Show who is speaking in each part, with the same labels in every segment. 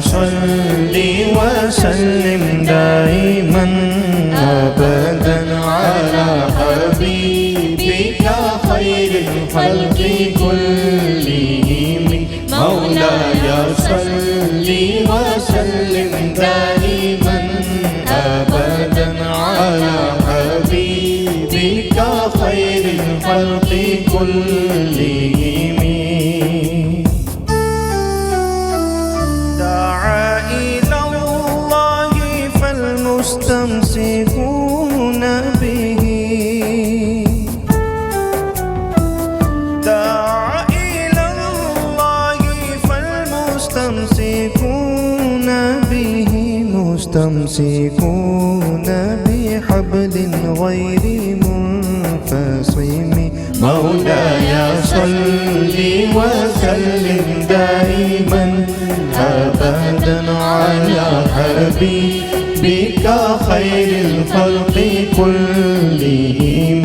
Speaker 1: صل وسلم دائما أبدا على حبيبك خير الخلق كلهم مولاي صل وسلم دائما أبدا على حبيبك خير الخلق كلهم دعا إلى الله فالمستمسكون به دعا إلى الله فالمستمسكون به مستمسكون بحبل غير منفصم مولاي صل وسلم دائما أبدا على حبيبك خير الخلق كلهم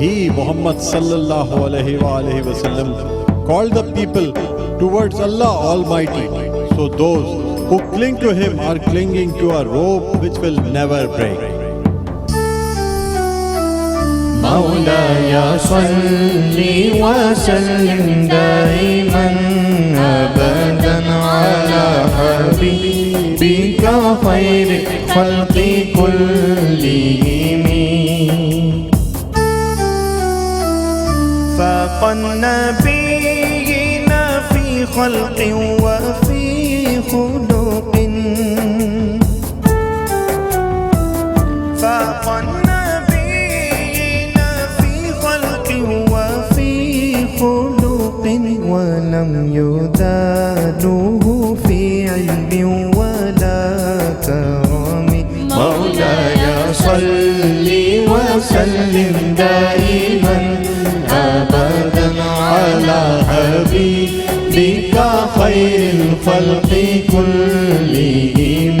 Speaker 2: He, Muhammad sallallahu alaihi wasallam, called the people towards Allah Almighty. So those who cling to Him are clinging to a rope which will never break.
Speaker 1: مولاي صل وسلم دائما أبدا على حبيبك خير الخلق كلهم فاق النبيين في خلق وفي خلق فاق النبيين في خلق وفي خلق ولم يدانوه في علم ولا كرم مولاي صل وسلم دائما أبدا على حبيبك خير الخلق كلهم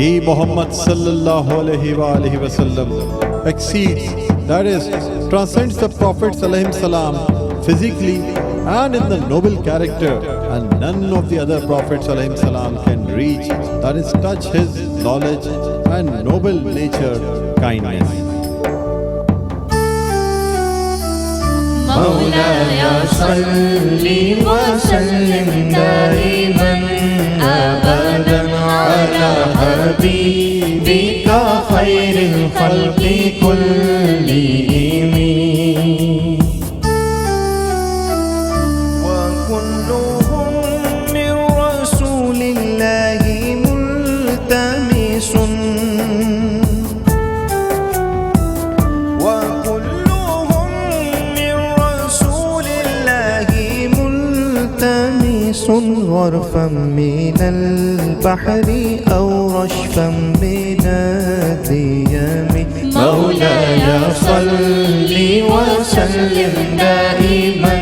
Speaker 2: He, Muhammad sallallahu alaihi wasallam, exceeds, that is, transcends the Prophets alayhim salam physically and in the noble character, and none of the other Prophets alayhim salam can reach, that is, touch his knowledge and noble nature, kindness.
Speaker 1: مولاي صل وسلم دائما أبدا على حبيبك خير الخلق كلهم وكلهم من رسول الله ملتمس وكلهم من رسول الله ملتمس غرفا من البحر أو رشفا من الديم مولاي صل وسلم دائما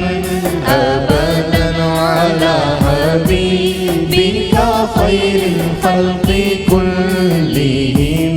Speaker 1: أبدا على حبيبك خير الخلق كلهم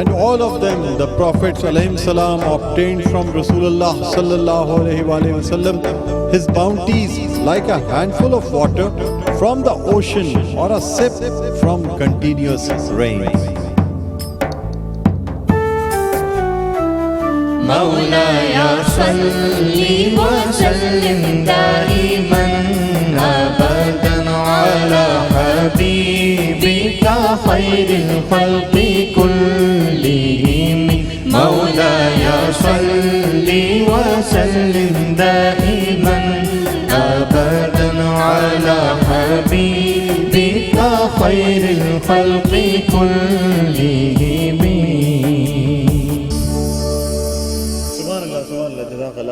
Speaker 2: And all of them, the Prophets alayhim salam, obtained from Rasulullah sallallahu alaihi wasallam his bounties like a handful of water from the ocean or a sip from continuous rains.
Speaker 1: مولاي صل وسلم دائما أبدا على حبيبك خير الخلق كلهم مولاي صل وسلم دائما أبدا على حبيبك خير الخلق كلهم